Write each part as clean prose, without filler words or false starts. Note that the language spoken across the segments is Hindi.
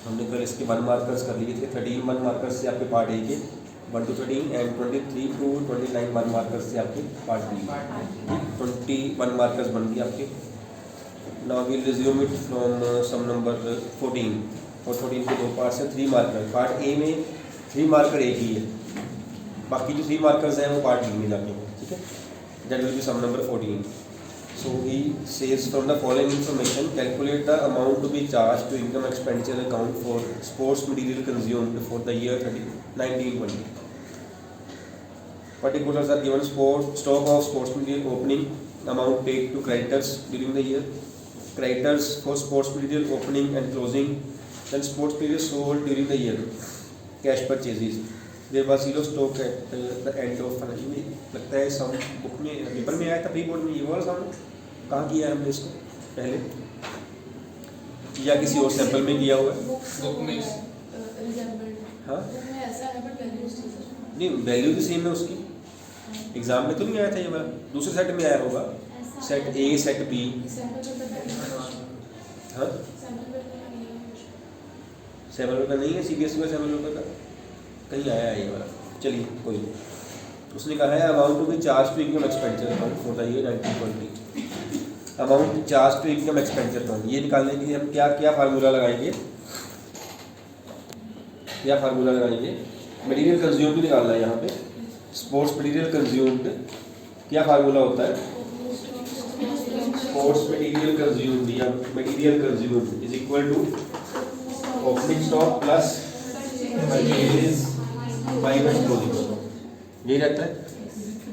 हमने कल इसके 1 मार्कर्स कर लिए थे। 13 1 मार्कर्स से आपके पार्ट ए के 1 to 13 एंड 23 to 29 1 मार्कर्स से आपके पार्ट बी। 21 मार्कर्स बन गए आपके। Now we'll resume it from some number 14 और 14 के 2 पार्ट्स हैं। 3 मार्कर पार्ट ए में 3 मार्कर एक ही है, बाकी जो 3 मार्कर्स हैं वो पार्ट बी में जाके हैं, ठीक है। That will be some number 14। So he says from the following information, calculate the amount to be charged to income expenditure account for sports material consumed for the year 1920. Particulars are given: stock of sports material opening, amount paid to creditors during the year, creditors for sports material opening and closing, then sports material sold during the year, cash purchases. There was zero stock at the end of financial year. लगता है सम बुक में पेपर में आया था, प्री बोर्ड में। ये वाला सम कहाँ किया है हमने इसको पहले, या किसी और सैंपल में किया हुआ है? बुक में हाँ ऐसा है बट नहीं, वैल्यू तो सेम है उसकी। एग्जाम में तो नहीं आया था ये वाला, दूसरे सेट में आया होगा, सेट ए सेट बी। हाँ सैम्पल पेपर नहीं है, CBSE का सैम्पल पेपर का कहीं आया है ये वाला। चलिए कोई नहीं। उसने कहा है amount to be charge to income expenditure account for the year 1920। Amount charge to income expenditure account, ये निकालने के लिए हम क्या क्या फार्मूला लगाएंगे, क्या फार्मूला लगाएंगे? मटेरियल कंज्यूम्ड निकालना है यहाँ पे। स्पोर्ट्स मटेरियल कंज्यूम्ड क्या फार्मूला होता है? स्पोर्ट्स मटेरियल कंज्यूम्ड या material consumed is equal to opening stock plus purchase minus closing stock, यही रहता है।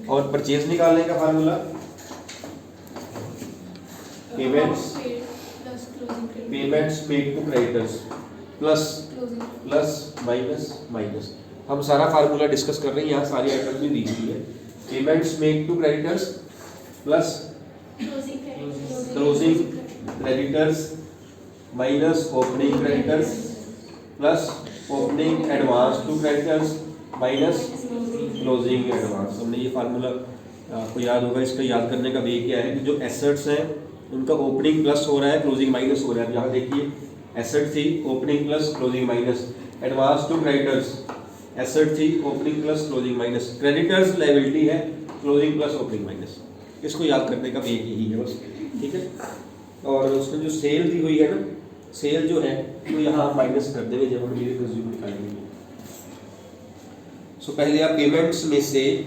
और परचेज निकालने का formula payments paid to creditors plus minus minus. हम सारा फार्मूला डिस्कस कर रहे हैं, यहाँ सारी आइटम भी दी हुई है। Payments made to creditors plus closing creditors minus opening creditors plus opening advance to creditors minus closing advance. हमने ये फार्मूला आपको याद होगा। इसका याद करने का वे क्या है कि जो एसेट्स हैं उनका ओपनिंग प्लस हो रहा है, क्लोजिंग माइनस हो रहा है। यहाँ देखिए एसेट थी, opening plus closing minus. Advance to creditors, asset थी, opening plus closing minus. Creditors liability है, क्लोजिंग प्लस ओपनिंग माइनस। इसको याद करने का वे यही है बस, ठीक है। और उसमें जो सेल दी हुई है ना, सेल जो है वो यहाँ आप माइनस कर देंगे जब हम मटेरियल कंज्यूम निकालेंगे। सो पहले आप पेमेंट्स में से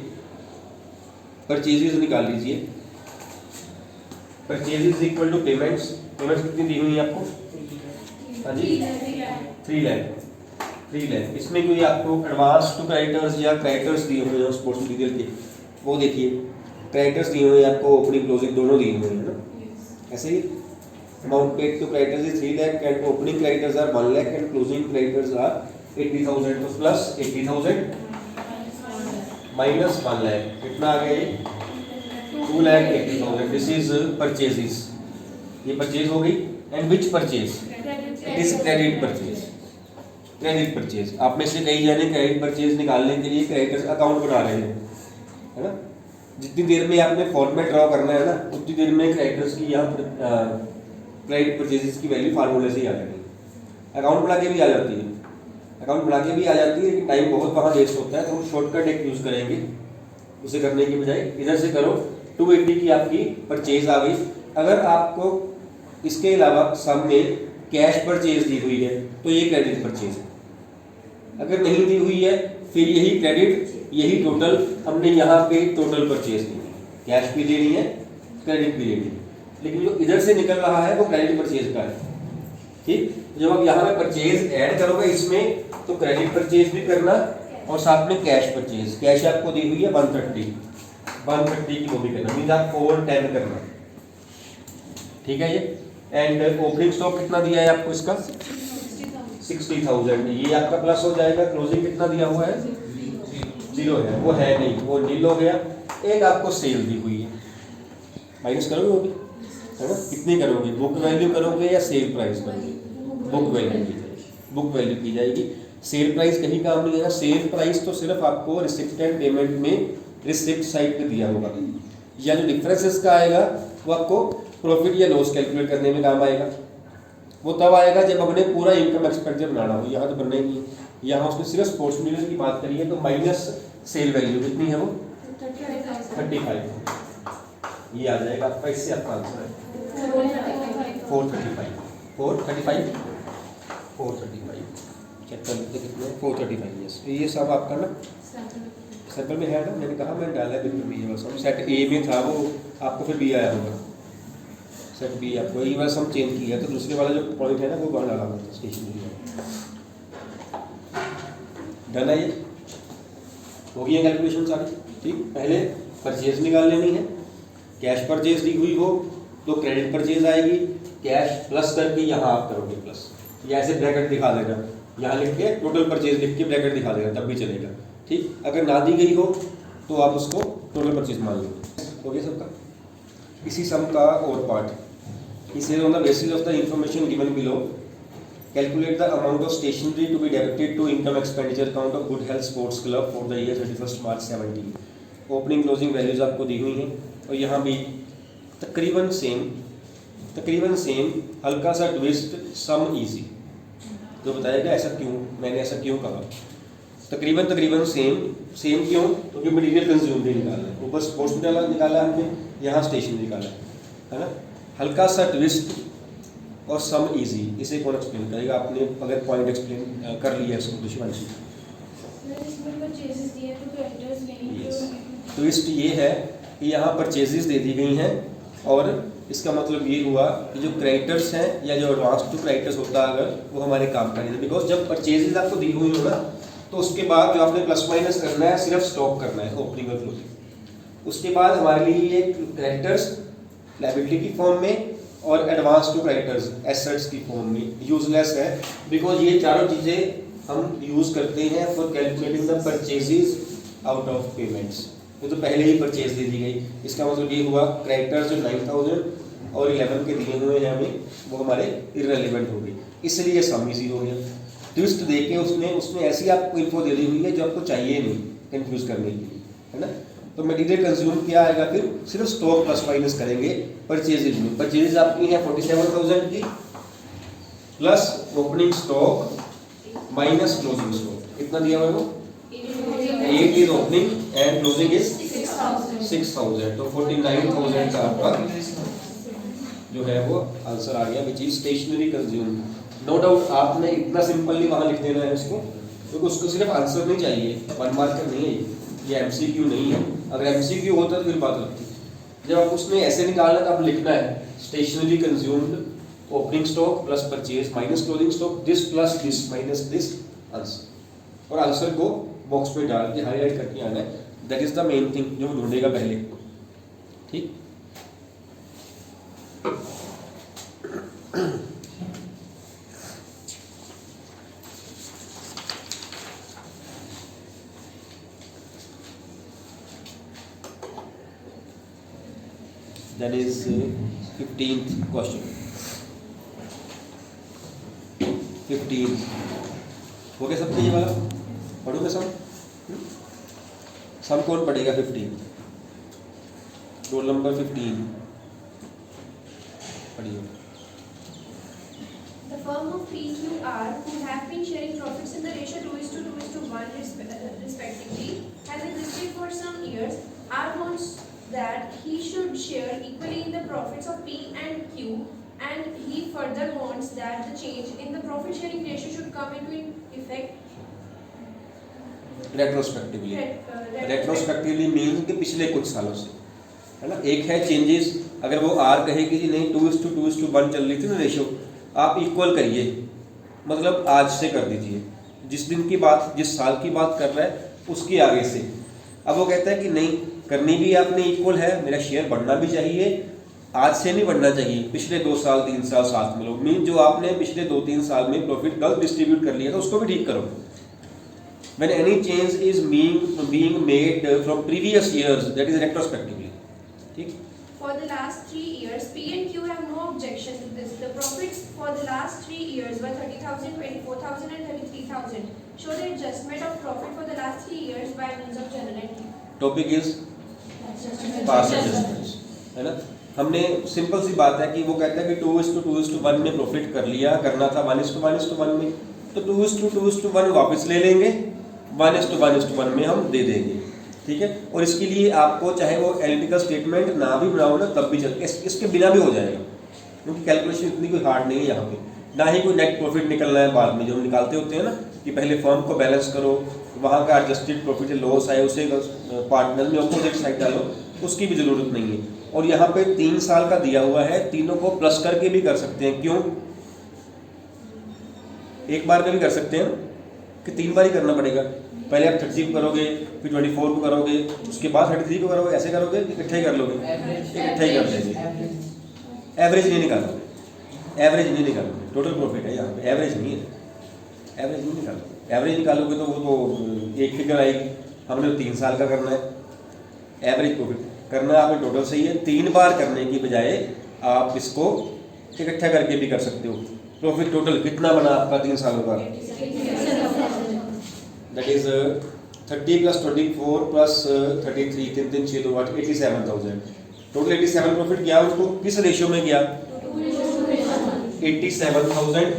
परचेजेस निकाल लीजिए। Purchases equal to payments. Payments कितनी दी हुई है आपको? हाँ जी 3 लाख। इसमें कोई आपको एडवांस टू क्रेडिटर्स या क्रेडिटर्स दिए हुए हैं स्पोर्ट्स मटेरियल के, वो देखिए क्रेडिटर्स दिए हुए हैं आपको, ओपनिंग क्लोजिंग दोनों दिए हुए हैं ना। ऐसे ही amount paid to creditors is 3 lakh and opening creditors are 1 lakh and closing creditors are 80,000। तो प्लस 80,000 माइनस 1 लाख, कितना आ गया ये? 2,80,000। दिस इज परचेजेस, ये परचेज हो गई। And which purchase? It is credit purchase. Credit purchase आप में से कई जाने क्रेडिट परचेज निकालने के लिए क्रेडिटर्स अकाउंट बना रहे हैं, है ना। जितनी देर में आपने फॉर्मेट ड्रॉ करना है ना, उतनी देर में क्रेडिटर्स की यहाँ क्रेडिट परचेजेस की वैल्यू फार्मूले से ही आ जाती है। अकाउंट बना के भी आ जाती है, अकाउंट बना के भी आ जाती है, लेकिन टाइम बहुत वहाँ वेस्ट होता है। तो हम शॉर्टकट एक यूज़ करेंगे, उसे करने की बजाय इधर से करो। 280 की आपकी परचेज आ गई। अगर आपको इसके अलावा सम में कैश परचेज दी हुई है तो ये क्रेडिट परचेज है। अगर नहीं दी हुई है फिर यही क्रेडिट, यही टोटल हमने यहाँ पे टोटल परचेज दी, कैश भी लेनी है, क्रेडिट भी लेनी है। लेकिन जो इधर से निकल रहा है वो क्रेडिट परचेज का है, ठीक। जब आप यहाँ पे परचेज ऐड करोगे इसमें, तो क्रेडिट परचेज भी करना और साथ में कैश परचेज। कैश आपको दी हुई है 130 की वो भी करना, मीन आप 410 करना, ठीक है ये। एंड ओपनिंग स्टॉक कितना दिया है आपको इसका? 60,000। ये आपका प्लस हो जाएगा। क्लोजिंग कितना दिया हुआ है? 0 है, वो है नहीं, वो नील हो गया। एक आपको सेल दी हुई है, माइनस करोगे वो भी, है ना। कितनी करोगे? बुक वैल्यू करोगे या सेल प्राइस करोगे? बुक वैल्यू की जाएगी, बुक वैल्यू की जाएगी। सेल प्राइस कहीं काम नहीं है। सेल प्राइस तो सिर्फ आपको रिसिप्ट एंड पेमेंट में रिसिप्ट साइड पे दिया होगा, या जो डिफरेंस इसका आएगा वो आपको प्रॉफिट या लॉस कैलकुलेट करने में काम आएगा, वो तब आएगा जब हमने पूरा इनकम एक्सपेंडिचर बनाना हो, यहाँ तो बनना ही नहीं। यहाँ उसने सिर्फ स्पोर्ट्स मटेरियल की बात करी है, तो माइनस सेल वैल्यू कितनी है वो 35, ये आ जाएगा आपका, इससे आपका आंसर है 435 चेक कर लेते कितने 435। यस, ये सब आपका ना सर्कल में है ना, मैंने कहा मैंने डाला है बिल्कुल भी, ये बस हम सेट ए में था वो, आपको फिर बी आया होगा, सेट बी आपको ये बस हम चेंज किया, तो दूसरे वाला जो पॉइंट है ना वो बाहर डाला हुआ था स्टेशनरी में। डन है, ये हो गई है कैलकुलेशन सारी। ठीक, पहले परचेज निकाल लेनी है, कैश परचेज दी हुई हो तो क्रेडिट परचेज आएगी, कैश प्लस करके यहाँ आप करोगे प्लस, या ऐसे ब्रैकेट दिखा देना, यहाँ लिख के टोटल परचेज लिख के ब्रैकेट दिखा देना तब भी चलेगा। ठीक, अगर ना दी गई हो तो आप उसको टोटल परचेज मान लो। हो गया सबका। इसी सम का और पार्ट, इसे on the basis of the information given below calculate the amount of stationery to be debited to income expenditure account of good health sports club for the year 31 March 17। Opening closing values आपको दी हुई हैं, और यहाँ भी तकरीबन सेम, हल्का सा ट्विस्ट, सम इजी, तो बताएगा ऐसा क्यों, मैंने ऐसा क्यों कहा। तकरीबन सेम क्यों, क्योंकि मटेरियल कंज्यूम भी निकालना है, ऊपर स्पोर्ट्स निकाला हमने, यहाँ स्टेशन निकाला है ना। हल्का सा ट्विस्ट और सम इजी, इसे कौन एक्सप्लेन करेगा? आपने अगर पॉइंट एक्सप्लेन कर लिया इसको तो शिवांशी। ट्विस्ट ये है कि यहाँ परचेजेस दे दी गई हैं, और इसका मतलब ये हुआ कि जो क्रेडिटर्स हैं या जो एडवांस टू क्रेडिटर्स होता है अगर, वो हमारे काम का नहीं है, बिकॉज जब परचेजेस आपको दी हुई हो ना, तो उसके बाद जो आपने प्लस माइनस करना है सिर्फ स्टॉक करना है, ओपनिंग और क्लोजिंग। उसके बाद हमारे लिए ये क्रेडिटर्स लायबिलिटी की फॉर्म में और एडवांस टू क्रेडिटर्स एसेट्स की फॉर्म में यूजलेस है, बिकॉज ये चारों चीज़ें हम यूज़ करते हैं for calculating the purchases out of payments. ये तो पहले ही परचेज दे दी गई, इसका मतलब ये हुआ क्रेडिटर्स जो 9000 और 11 के दिए हुए हैं हमें, वो हमारे इररिलेवेंट हो गई, इसलिए सम इजी हो गया। ट्विस्ट देके उसने ऐसी आपको इन्फो दे दी हुई है जो आपको चाहिए नहीं कंफ्यूज करने के लिए, है ना। तो मटेरियल कंज्यूम क्या आएगा, फिर सिर्फ स्टॉक प्लस माइनस करेंगे परचेजेज में। परचेजेज आपकी है 47,000 की, plus opening stock minus closing stock, कितना दिया हुआ है वो 8 is opening and closing is 6,000, तो 49,000 का आपका जो है वो आंसर आ गया, which is stationery consume. No doubt आपने इतना सिंपली वहां लिख देना है उसको, क्योंकि उसको सिर्फ आंसर नहीं चाहिए, 1 मार्क का नहीं है ये एमसीक्यू नहीं है। अगर एमसीक्यू होता तो फिर बात लगती, जब आप उसने ऐसे निकालना तो आप लिखना है stationery consumed opening stock plus purchase minus closing stock, this plus this minus this answer, और आंसर को बॉक्स में डाल के हाईलाइट करके आना है। That is the main thing जो ढूंढेगा पहले। ठीक, that is 15th question। 15 हो गया सबको, ये वाला पढ़ोगे सम कौन पढ़ेगा? 15 रोल नंबर 15 पढ़िए। The firm of PQR, who have been sharing profits in the ratio 2:1 respectively, has existed for some years. R wants that he should share equally in the profits of P and Q, and he further wants that the change in the profit sharing ratio should come into effect retrospectively mean कि पिछले कुछ सालों से, है ना। एक है चेंजेस, अगर वो आर कहे कि जी नहीं 2:1 चल रही थी ना रेशियो, आप इक्वल करिए, मतलब आज से कर दीजिए, जिस दिन की बात जिस साल की बात कर रहा है उसके आगे से। अब वो कहता है कि नहीं करनी भी आपने इक्वल है, मेरा शेयर बढ़ना भी चाहिए, आज से नहीं बढ़ना चाहिए, पिछले 2 साल 3 साल साथ में लो, मीन जो आपने पिछले 2-3 साल में प्रॉफिट गलत डिस्ट्रीब्यूट कर लिया था उसको भी ठीक करो। When any change is being made from previous years, that is retrospectively. ठीक? For the last 3 years, P and Q have no objection to this. The profits for the last 3 years were 30,000, 24,000 and 33,000. Show the adjustment of profit for the last 3 years by means of journal entry. Topic is past adjustments, है ना। हमने सिंपल सी बात है कि वो कहता है कि 2:2:1 में प्रॉफिट कर लिया, करना था 1:1:1 में, तो 2:2:1 वापस ले लेंगे, 1:1:1 में हम दे देंगे, ठीक है। और इसके लिए आपको चाहे वो एनालिटिकल स्टेटमेंट ना भी बनाओ ना तब भी चल, इसके बिना भी हो जाएगा, क्योंकि कैलकुलेशन इतनी कोई हार्ड नहीं है यहाँ पे, ना ही कोई नेट प्रॉफिट निकलना है बाद में, जो हम निकालते होते हैं ना कि पहले फर्म को बैलेंस करो, वहाँ का एडजस्टेड प्रॉफिट लॉस आए उसे पार्टनर में अपोजिट साइड डालो, उसकी भी ज़रूरत नहीं है। और यहाँ पे 3 साल का दिया हुआ है, तीनों को प्लस करके भी कर सकते हैं, क्यों? एक बार में भी कर सकते हैं कि 3 बार ही करना पड़ेगा, पहले आप 30 को करोगे, फिर 24 को करोगे, उसके बाद 33 को करोगे, ऐसे करोगे, इकट्ठे ही कर लोगे, इकट्ठे ही कर देंगे। एवरेज नहीं निकालोगे, एवरेज नहीं निकालोगे, टोटल प्रॉफिट है यहाँ पे, एवरेज नहीं है, एवरेज नहीं निकालोगे। एवरेज निकालोगे तो वो तो एक फिगर आएगी, हमने 3 साल का करना है, एवरेज प्रॉफिट करना है आपने टोटल सही है, 3 बार करने की बजाय आप इसको इकट्ठा करके भी कर सकते हो। प्रॉफिट टोटल कितना बना आपका 3 सालों का? That is 30 + 24 + 33, 3 3 6 2 8, 87,000 total. 87 प्रॉफिट गया, उसको किस रेशियो में गया? 87,000।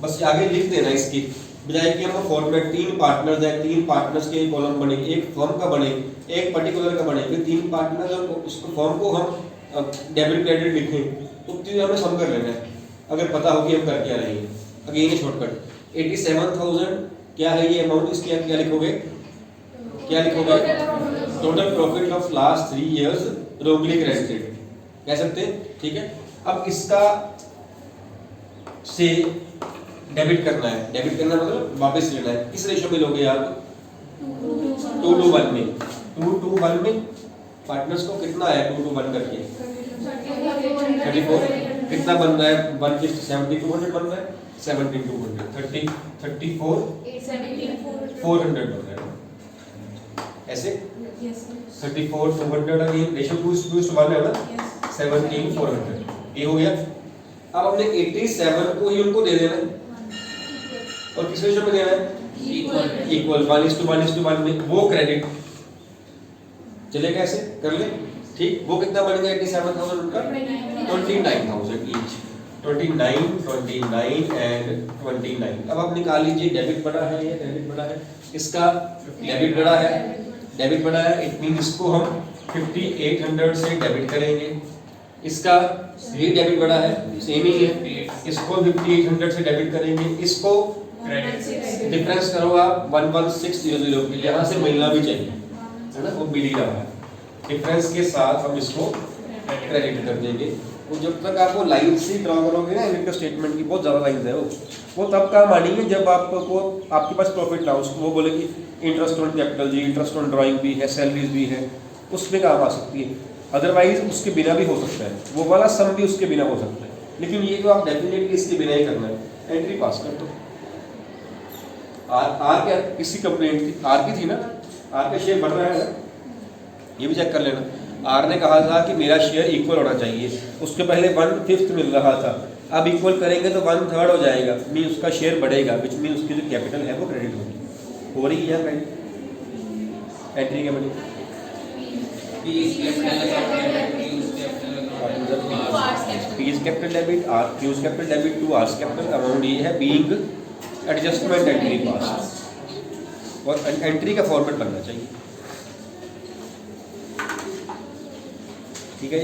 बस आगे लिख देना इसकी बजाय कि हम फॉर्मेट 3 पार्टनर्स हैं, 3 पार्टनर्स के कॉलम बने, एक फर्म का बने, एक पर्टिकुलर का बने, फिर 3 पार्टनर्स और उसको फर्म को हम डेबिट क्रेडिट लिखें, तो तीन हमें सम कर लेना है अगर पता हो कि हम कर क्या रहे हैं। अगेन ये शॉर्टकट 87,000 क्या है ये अमाउंट, इसकी आप क्या लिखोगे? क्या लिखोगे? Total profit of last 3 years wrongly credited कह सकते हैं, ठीक है। अब इसका से डेबिट करना है, डेबिट करना मतलब वापस लेना है, किस रेशियो में लोगे आप? 2:1 में। 2:1 में पार्टनर्स को कितना है 2:1 करके? 34। कितना बन रहा है? 1:70 बन रहा है, 70/200 30 34 400 बन रहा है ऐसे। 34/200 अगेन रेशियो 2:1 है ना, 17/400 ये हो गया। अब हमने 87 को ही उनको दे देना है और किस रेशियो में देना है? इक्वल 1:1 में, वो क्रेडिट चलेगा, ऐसे कर ले, ठीक। वो कितना बनेगा 87,000 उनका? 29,000 ईच, 29 एंड 29। अब आप निकाल लीजिए डेबिट बड़ा है या क्रेडिट बड़ा है? इसका डेबिट बड़ा है, डेबिट बड़ा है, इट मीन इसको हम 5800 से डेबिट करेंगे। इसका ये डेबिट बड़ा है, सेम ही है, इसको 5800 से डेबिट करेंगे। इसको डिफरेंस करो आप 11600 के, यहाँ से मिलना भी चाहिए है ना, वो मिल ही रहा है, डिफरेंस के साथ हम इसको क्रेडिट कर देंगे। वो जब तक आप वो लाइन से ड्रॉ करोगे ना इनकम स्टेटमेंट की, बहुत ज़्यादा लाइन है वो तब काम आनी है जब आपको आपके पास प्रॉफिट ना, उसको वो बोले कि interest on capital G, interest on drawing भी है, सैलरीज भी है, उसमें काम आ सकती है। अदरवाइज उसके बिना भी हो सकता है, वो वाला सम भी उसके बिना हो सकता है, लेकिन ये तो आप डेफिनेटली इसके बिना ही करना है। एंट्री पास कर दो। आर क्या किसी कंप्लेंट थी? आर की थी ना, आर का शेयर बढ़ रहा है ना, ये भी चेक कर लेना। आर ने कहा था कि मेरा शेयर इक्वल होना चाहिए, उसके पहले 1/5 मिल रहा था, अब इक्वल करेंगे तो 1/3 हो जाएगा, मीन उसका शेयर बढ़ेगा, विच मीन उसकी जो कैपिटल है वो क्रेडिट होगी, हो रही है क्रेडिट। एंट्री क्या बनी? P is capital debit, R Q is capital debit to R's capital, amount ये है being एडजस्टमेंट एंट्री पास, और एंट्री का फॉर्मेट बनना चाहिए, ठीक है।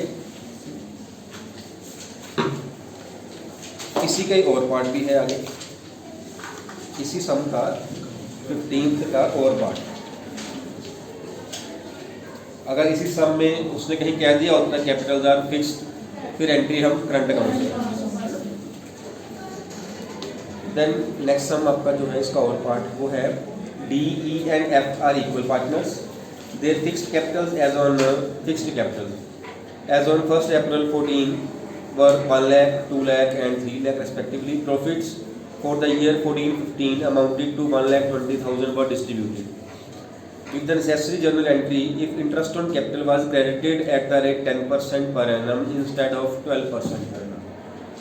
इसी का ही और पार्ट भी है आगे, इसी सम का 15th का और पार्ट। अगर इसी सम में उसने कहीं कह दिया उतना कैपिटल्स आर फिक्स्ड, फिर एंट्री हम करंट अकाउंट से। देन नेक्स्ट सम आपका जो है इसका और पार्ट वो है D, E and F are equal partners. Their fixed capitals as on fixed capital as on 1st April 14 were 1 lakh, 2 lakh and 3 lakh respectively. Profits for the year 14-15 amounted to 1,20,000 were distributed. With the necessary journal entry, if interest on capital was credited at the rate 10% per annum instead of 12% per annum.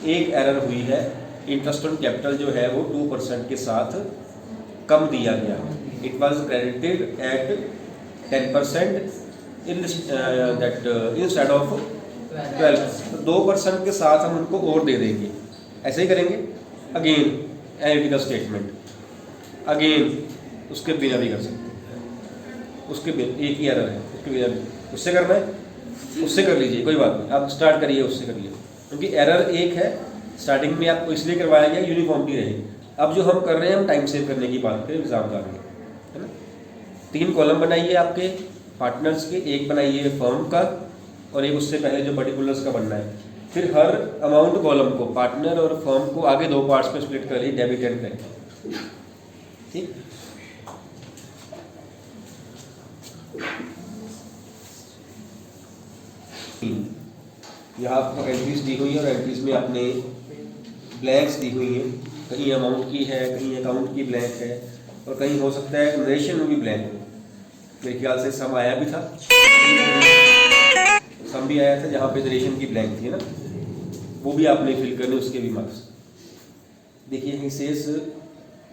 एक एरर हुई है, इंटरेस्ट ऑन कैपिटल जो है वो 2% के साथ कम दिया गया, it was credited at 10% instead of 12, तो 2% के साथ हम उनको और दे देंगे, ऐसे ही करेंगे। अगेन एनालिटिकल स्टेटमेंट, अगेन उसके बिना भी कर सकते हैं, उसके बिना एक ही एरर है, उसके बिना भी उससे करना है, उससे कर लीजिए, कोई बात नहीं, आप स्टार्ट करिए उससे कर लीजिए, क्योंकि एरर एक है स्टार्टिंग में आपको इसलिए करवाया गया यूनिफॉर्मिटी रहे। अब जो हम कर रहे हैं हम टाइम सेव करने की बात करें एग्जाम का, है ना। 3 कॉलम बनाइए आपके पार्टनर्स के, एक बनाइए फर्म का और एक उससे पहले जो पर्टिकुलर्स का बनना है। फिर हर अमाउंट कॉलम को पार्टनर और फर्म को आगे 2 पार्ट्स में स्प्लिट कर लीजिए, डेबिट एंड क्रेडिट, ठीक। यहाँ आपको एंट्रीज दी हुई है और एंट्रीज में आपने ब्लैंक्स दी हुई हैं, कहीं अमाउंट की है, कहीं अकाउंट की ब्लैंक है और कहीं हो सकता है नरेशन में भी ब्लैंक हो। मेरे ख्याल से सम आया भी था, सम भी आया था जहाँ पे नरेशन की ब्लैंक थी, है ना, वो भी आपने फिल करने, उसके भी मार्क्स। देखिए he says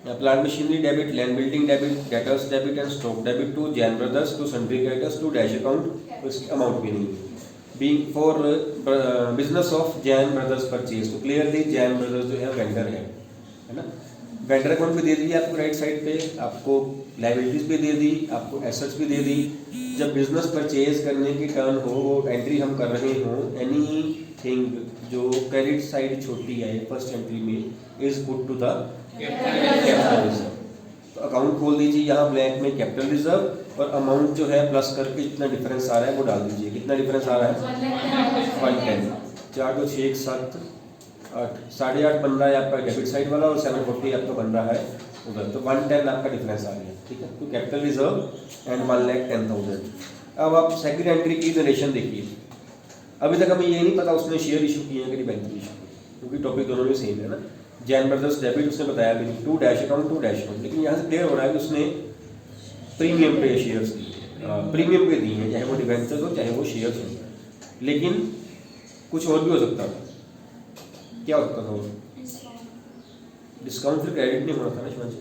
plant machinery debit, land building debit, debtors debit and stock debit to Jain brothers to sundry creditors to dash account, उसकी अमाउंट भी नहीं है। Being for business of Jain brothers purchase, तो क्लियरली जैन ब्रदर्स जो है वेंडर है ना। वेंडर अकाउंट भी दे दी आपको राइट साइड पे, आपको लाइबिलिटीज भी दे दी, आपको एसेट्स भी दे दी। जब बिजनेस परचेज करने की टर्न हो, वो एंट्री हम कर रहे हों, एनी थिंग जो क्रेडिट साइड छोटी है फर्स्ट एंट्री में is put to the capital reserve. तो अकाउंट खोल दीजिए यहाँ ब्लैंक में कैपिटल रिजर्व और अमाउंट जो है प्लस करके जितना डिफरेंस आ रहा है वो डाल दीजिए। कितना डिफरेंस आ रहा है 110, 4 2 6 7 8, 8.5 बन रहा है आपका डेबिट साइड वाला और 740 आपका बन रहा है उधर, तो 110 आपका डिफरेंस आ गया, ठीक है। तो कैपिटल रिजर्व एंड 1,10,000। अब आप सेकंड एंट्री की नरेशन देखिए। अभी तक हमें ये नहीं पता उसने शेयर इशू किए हैं कि बैंक में इशू, क्योंकि टॉपिक दोनों में सेम है ना। जैन ब्रदर्स डेबिट उसने बताया भी नहीं, 2 डैश अकाउंट 2 डैश अकाउंट, लेकिन यहाँ से क्लियर हो रहा है कि उसने प्रीमियम पे शेयर्स दिए, प्रीमियम पे दिए हैं, चाहे वो डिवेंचर्स हो चाहे वो शेयर्स हो। लेकिन कुछ और भी हो सकता था, क्या हो सकता था वो? डिस्काउंट फिर क्रेडिट नहीं होना था ना शिवांशी,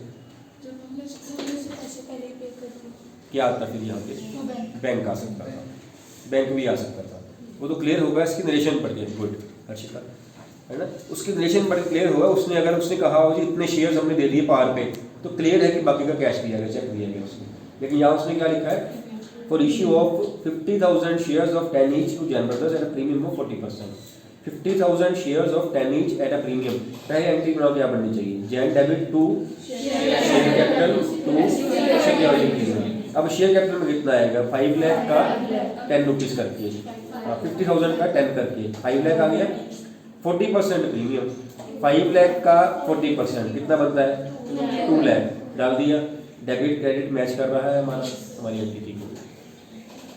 क्या आता फिर यहाँ पे? बैंक आ सकता था, बैंक भी आ सकता था, वो तो क्लियर होगा इसकी नरेशन पढ़ के। गुड हर्षिता, है ना, उसकी नरेशन पढ़ के क्लियर होगा। उसने अगर उसने कहा हो जी इतने शेयर्स हमने दे दिए पार पे, तो क्लियर है कि बाकी का कैश दिया गया, चेक दिया गया उसने। लेकिन यहाँ उसने क्या लिखा है? For issue of 50,000 shares of 10 each to Jain brothers at a premium of 40%। 50,000 shares of 10 each at a premium. पहले एंट्री बनाओ क्या बननी चाहिए? Jain debit to share capital to security premium. अब शेयर कैपिटल में कितना आएगा? 5 लाख का 10 रुपीज़ करके, 50,000 का 10 करके 5 लाख आ गया। 40% प्रीमियम, 5 लाख का 40% कितना बनता है? 2 लाख डाल दिया। डेबिट क्रेडिट मैच कर रहा है हमारी एंटिटी को,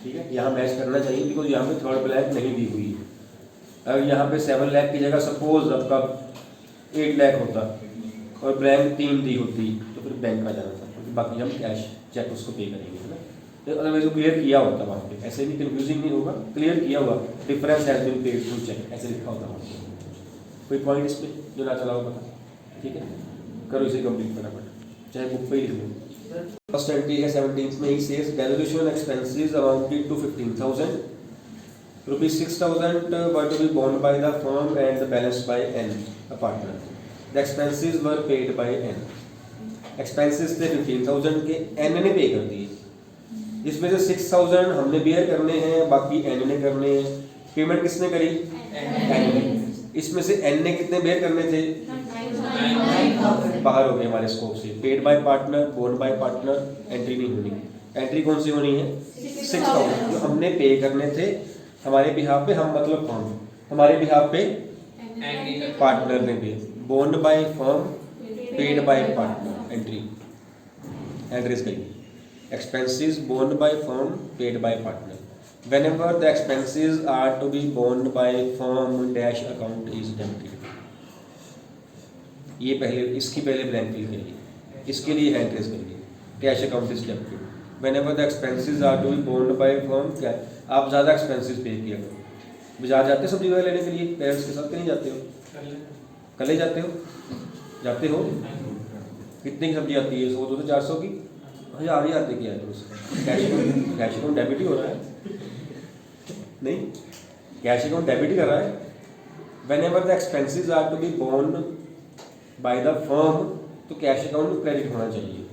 ठीक है। यहाँ मैच करना चाहिए बिकॉज यहाँ पे थर्ड ब्लैंक नहीं दी हुई है। अगर यहाँ पे 7 लाख की जगह सपोज आपका 8 लाख होता और ब्लैंक 3 दी होती तो फिर बैंक आ जाना था, क्योंकि बाकी हम कैश चेक उसको पे करेंगे, है ना। तो अगर मैं क्लियर किया होता वहाँ पे, ऐसे भी कंफ्यूजिंग नहीं होगा, क्लियर किया हुआ difference has been paid through cheque, ऐसे लिखा होता वहाँ पे। कोई पॉइंट इस पर जो ना चला हो पता, ठीक है, करो इसे कंप्लीट फटाफट, चाहे बुक पे ही लिख लो। फर्स्ट एंट्री है 17th में, he says valuation expenses amounted to 15,000, rupees 6,000 were to be borne by the firm and the balance by N, a partner. The expenses were paid by N. Expenses थे 15,000 के, N ने पे कर दिए। इसमें से 6,000 हमने बेयर करने हैं, बाकी N ने करने हैं। पेमेंट किसने करी? N ने। इसमें से N ने कितने बेयर करने थे? 9,000 बाहर हो गए हमारे स्कोप से। Paid by partner, borne by partner, entry नहीं होनी। एंट्री कौन सी होनी है? 6,000 जो हमने पे करने थे हमारे बिहाफ पे, हम मतलब फर्म, हमारे बिहाफ पे पार्टनर ने पे। Bond by firm, paid by partner, entry address गई। Expenses bond by firm, paid by partner. Whenever the expenses are to be बोन्ड by firm dash account is debited. ये पहले, इसकी पहले ब्लैंक फिल करिए, इसके लिए एड्रेस करिए, cash account is debited. Whenever the expenses are to be बोन्ड बाय फर्म, क्या आप ज़्यादा एक्सपेंसेस पे किया करो। बाजार जाते हो सब्जी वगैरह लेने के लिए पेरेंट्स के साथ, नहीं जाते हो? कल ही जाते हो? जाते हो? कितनी की सब्जी आती है? 100 200 400 की? 1000 ही आते क्या है? कैश अकाउंट डेबिट ही हो रहा है नहीं? कैश अकाउंट डेबिट कर रहा है। Whenever the expenses are to be borne by the firm, तो कैश अकाउंट क्रेडिट होना चाहिए।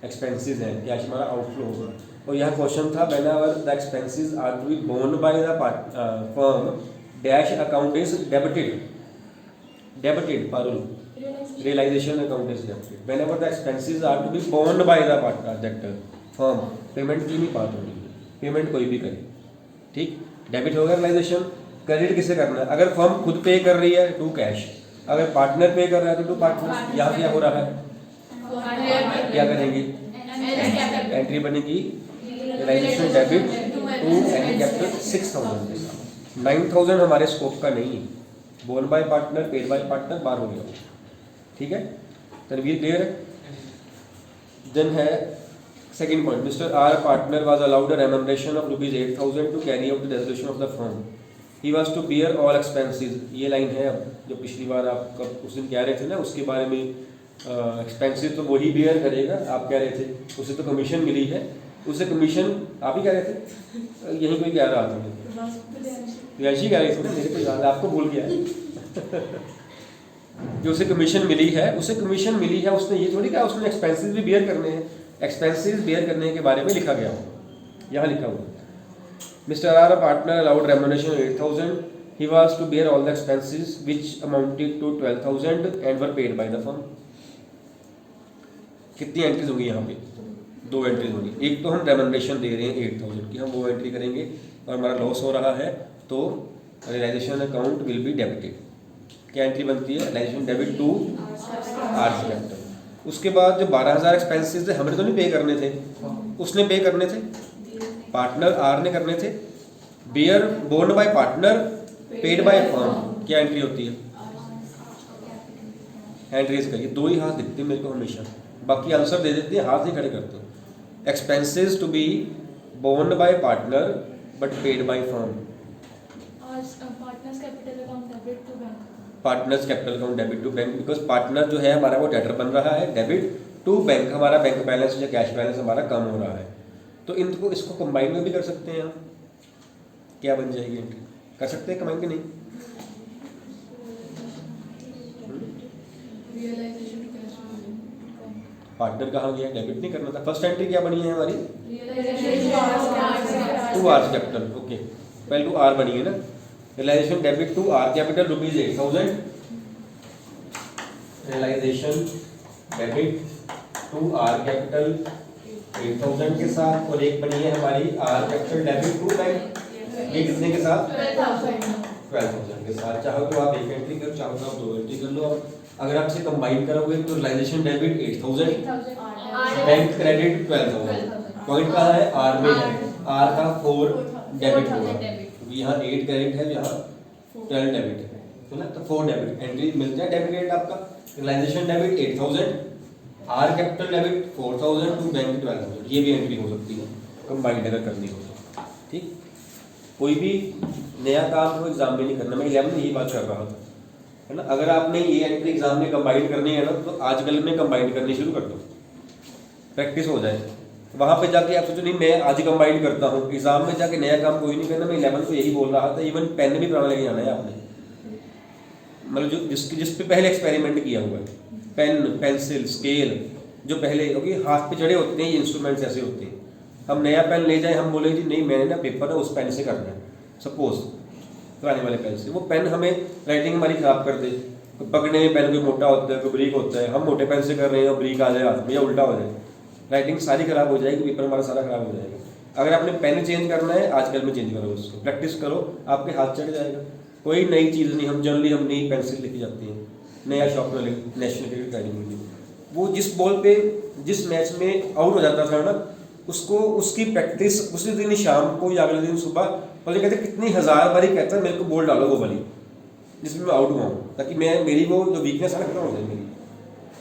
एक्सपेंसेस हैं, कैश हमारा आउटफ्लो होगा। और यहाँ क्वेश्चन था whenever the expenses are to be borne by the firm dash account is debited Parul, realisation account is debited. Whenever the expenses are to be borne by that firm, payment की नहीं बात हो रही है, पेमेंट कोई भी करे, ठीक। डेबिट होगा रियलाइजेशन। क्रेडिट किसे करना है? अगर फर्म खुद पे कर रही है टू कैश, अगर पार्टनर पे कर रहा है तो टू पार्टनर। यहाँ क्या हो रहा है, क्या करेंगे, एंट्री बनेगी realisation debit to entry capital 6000 के साथ। 9000 हमारे स्कोप का नहीं है, borne by partner paid by partner बार हो गया, ठीक है। तनवीर क्लियर है। देन है second point, mister R partner was allowed a remuneration of ₹8,000 to carry out the resolution of the firm. He was to bear all expenses. ये लाइन है अब जो पिछली बार आप उस दिन कह रहे थे ना, उसके बारे में एक्सपेंसेस तो वही बियर करेगा, आप कह रहे थे उसे तो कमीशन मिली है, उसे कमीशन आप ही कह रहे थे, यही कोई कह रहा था, यही कह रहे थे, मेरे को याद, आपको भूल गया है। जो उसे कमीशन मिली है, उसे कमीशन मिली है, उसने ये थोड़ी कहा उसने एक्सपेंसेस भी बियर करने हैं। एक्सपेंसेस बियर करने के बारे में लिखा गया हो, यहाँ लिखा हुआ mister R partner allowed remuneration 8,000, he was to bear all the expenses which amounted to 12,000 and were paid by the firm। कितनी एंट्रीज होंगी यहाँ पे? 2 एंट्रीज होंगी। एक तो हम रेम्युनरेशन दे रहे हैं 8,000 की, हम वो एंट्री करेंगे और हमारा लॉस हो रहा है तो realisation account will be debited. क्या एंट्री बनती है? Realisation debit to RC capital. उसके बाद जो 12,000 एक्सपेंसेस थे हमने तो नहीं पे करने थे, उसने पे करने थे, पार्टनर आर ने करने थे। Bear borne by partner paid by firm, क्या एंट्री होती है? हैंड रेज करिए, 2 ही हाथ दिखते हैं मेरे को हमेशा, बाकी आंसर दे देते हैं, हाथ नहीं खड़े करते। Expenses to be borne by partner but paid by firm. Partners capital account debit to bank, partners capital account debit to bank, because partner जो है हमारा वो डेटर बन रहा है, डेबिट टू बैंक, हमारा बैंक बैलेंस या कैश बैलेंस हमारा कम हो रहा है। तो इनको इसको कंबाइन में भी कर सकते हैं हम, क्या बन जाएगी एंट्री? कर सकते हैं कंबाइन के नहीं? रियलाइजेशन टू कैश पार्टनर कहाँ गया? डेबिट नहीं करना था। फर्स्ट एंट्री क्या बनी है हमारी? Realisation to R capital, okay, पहले टू आर बनी है ना। Realisation debit to R capital ₹8,000, realisation debit to R capital 8,000 के साथ, और एक बनी है हमारी R capital debit to bank, ये कितने के साथ? 12,000 के साथ। चाहो तो आप एक एंट्री करो, चाहो तो आप 2 एंट्री कर लो। अगर आप इसे कंबाइन करोगे तो realisation debit 8,000, bank credit 12,000। Point कहाँ है? आर में है, आर का 4 डेबिट होगा, क्योंकि यहाँ 8 क्रेडिट है, यहाँ 12 डेबिट है ना, तो 4 डेबिट एंट्री मिलता है। डेबिट रेट आपका realisation debit 8,000, R capital debit 4,000 to bank 12,000। ये भी एंट्री हो सकती है कंबाइंड अगर करनी हो तो, ठीक। कोई भी नया काम को एग्जाम में नहीं करना, मैं 11 में यही बात कर रहा था, है ना। अगर आपने ये एंट्री एग्जाम में कंबाइंड करनी है ना, तो आजकल में कंबाइंड करनी शुरू कर दो, प्रैक्टिस हो जाए। वहाँ पे जाके आप सोचो नहीं मैं आज कंबाइंड करता हूँ, एग्जाम में जाके नया काम कोई नहीं करना। मैं 11 को यही बोल रहा था, इवन पेन भी बनाने लेके जाना है आपने, मतलब जो जिस पे पहले एक्सपेरिमेंट किया हुआ है, पेन पेंसिल स्केल जो पहले, क्योंकि हाथ पे चढ़े होते हैं ये इंस्ट्रूमेंट्स ऐसे होते हैं। हम नया पेन ले जाए, हम बोले जी नहीं मैंने ना पेपर है उस पेन से करना है, सपोज पुराने वाले पेन से, वो पेन हमें राइटिंग हमारी खराब कर दे। पकड़ने में पेन कोई मोटा होता है कोई ब्रीक होता है, हम मोटे पेन से कर रहे हैं और ब्रीक आ जाए हाथ में या उल्टा हो जाए, राइटिंग सारी खराब हो जाएगी, पेपर हमारा सारा खराब हो जाएगा। अगर आपने पेन चेंज करना है आजकल में चेंज करो उसको, प्रैक्टिस करो, आपके हाथ चढ़ जाएगा। कोई नई चीज़ नहीं, हम जनरली हम नई पेंसिल लेके जाते हैं, नया शॉर्पनर नेशनल क्रिकेट अकेडमी में, वो जिस बॉल पे जिस मैच में आउट हो जाता था ना, उसको उसकी प्रैक्टिस उसी दिन शाम को या अगले दिन सुबह, और कहते कितनी 1000 बारी कहता है मेरे को बॉल डालो वो वाली जिसमें मैं आउट हुआ हूँ, ताकि मैं मेरी वो जो वीकनेस है ना खत्म हो जाए मेरी।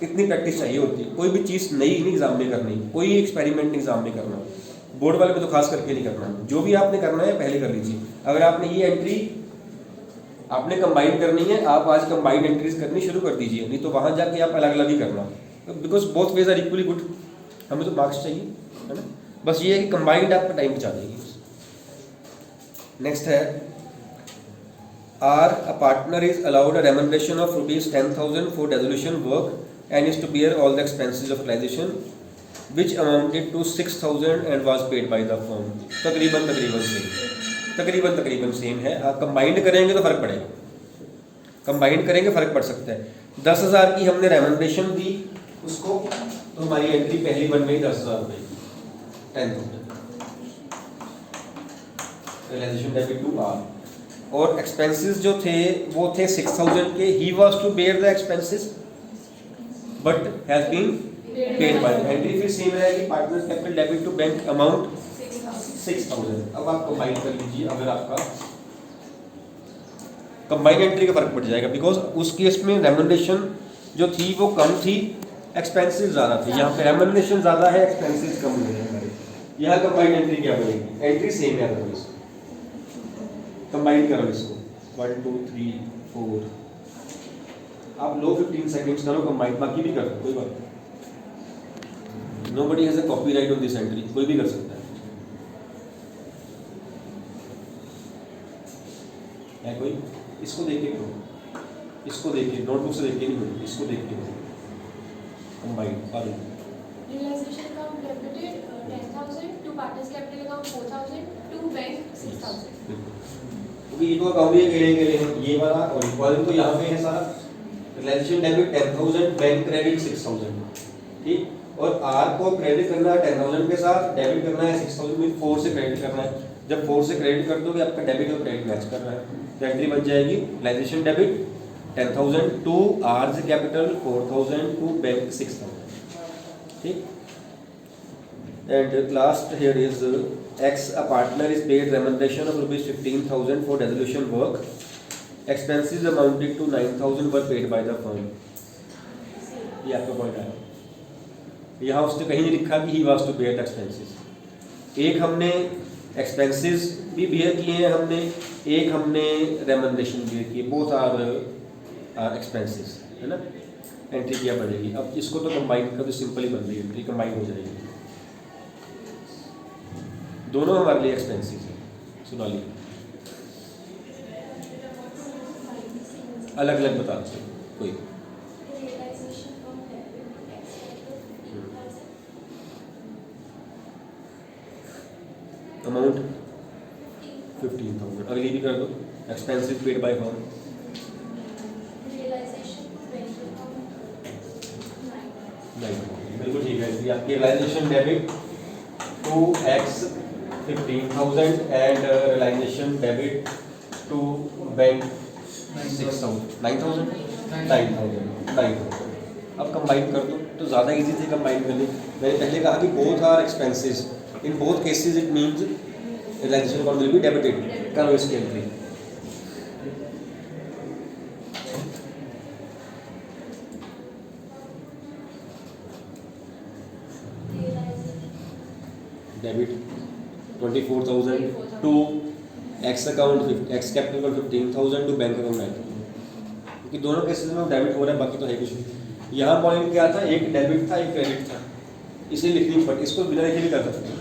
इतनी प्रैक्टिस चाहिए होती है। कोई भी चीज़ नई नहीं एग्जाम में करनी, कोई एक्सपेरिमेंट नहीं एग्जाम में करना, बोर्ड वाले में तो खास करके नहीं करना। जो भी आपने करना है पहले कर लीजिए। अगर आपने ये एंट्री आपने कंबाइन करनी है, आप आज कंबाइंड एंट्रीज करनी शुरू कर दीजिए, नहीं तो वहाँ जाके आप अलग अलग ही करना, because both ways are equally good. हमें तो मार्क्स चाहिए, है ना। बस ये है कि कंबाइंड आपका टाइम बचा देगी। नेक्स्ट है R a partner is allowed a remuneration of ₹10,000 for dissolution work and is to bear all the expenses of realisation which amounted to 6,000 and was paid by the firm. तकरीबन सेम है। हाँ, कंबाइंड करेंगे तो फर्क पड़ेगा, कंबाइंड करेंगे फर्क पड़ सकता है। 10,000 की हमने रेम्युनरेशन दी उसको, तो हमारी एंट्री पहली बन गई 10,000 रुपये, 10,000 रियलाइजेशन डेबिट टू आर। और एक्सपेंसेस जो थे वो थे 6,000 के। He was to bear the expenses but has been paid by. Entry फिर सेम रहेगी, partners capital debit to bank amount 6,000। अब आप कंबाइन कर लीजिए, अगर आपका कंबाइन एंट्री का फर्क पड़ जाएगा, बिकॉज उस केस में रेम्युनरेशन जो थी वो कम थी, एक्सपेंसेस ज़्यादा थे। यहाँ पे रेम्युनरेशन ज़्यादा है, एक्सपेंसेस कम हुए हैं हमारे। यहाँ कंबाइन एंट्री क्या बनेगी? एंट्री सेम है, अगर इसको कंबाइन करो इसको 1 2 3 4, आप लो 15 सेकंड्स करो कंबाइन, बाकी भी करो, कोई बात नहीं। Nobody has a copyright on this entry, कोई भी कर सकता है कोई? इसको देख के करो, इसको देख के, नोटबुक से देख के नहीं करो, इसको देख के करो कंबाइन। और Realization account debited 10,000 to partners capital account 4,000 to bank 6,000. क्योंकि ये तो अकाउंट ये गए हैं, ये वाला और इक्वल तो यहाँ पे है सारा। रियलाइजेशन डेबिट 10,000, बैंक क्रेडिट 6,000, ठीक। और आर को क्रेडिट करना है 10,000 के साथ, डेबिट करना है 6,000 में, 4 से क्रेडिट करना है। जब 4 से क्रेडिट कर दोगे आपका डेबिट और क्रेडिट मैच कर रहा है, तो एंट्री बन जाएगी realisation debit 10,000 to R's capital 4,000 to bank 6,000, ठीक। And last here is X, a partner is paid remuneration of ₹15,000 for dissolution work. Expenses amounted to 9,000 were paid by the firm. ये आपका पॉइंट आया। यहाँ उसने कहीं नहीं लिखा कि he was to bear the expenses। एक हमने expenses भी bear किए हैं हमने, एक हमने remuneration bear किए, both are expenses, है ना। एंट्री क्या बनेगी? अब इसको तो कंबाइन कर दो, सिंपली बन रही है एंट्री, कंबाइन हो जाएगी। दोनों हमारे लिए एक्सपेंसिव है, सुना लीजिए, अलग अलग बता दो कोई। अमाउंट 15,000, अगली भी कर दो, एक्सपेंसिव पेड बाय फर्म। बिल्कुल ठीक है, आपकी realisation debit to X 15,000 and realisation debit to bank 6,000, 9,000। अब कंबाइन कर दो तो ज़्यादा इजी थे कंबाइन करने। मैंने पहले कहा कि both are expenses, in both cases it means realisation account will be debited. करो इसकी entry. Debit 24,000 to X account, X capital 15,000 to bank account 9,000, क्योंकि दोनों केसेस में डेबिट हो रहा है, बाकी तो है कुछ नहीं। यहाँ पॉइंट क्या था, एक डेबिट था एक क्रेडिट था, इसे लिखनी पड़ी, इसको बिना लिखे भी कर सकते हैं।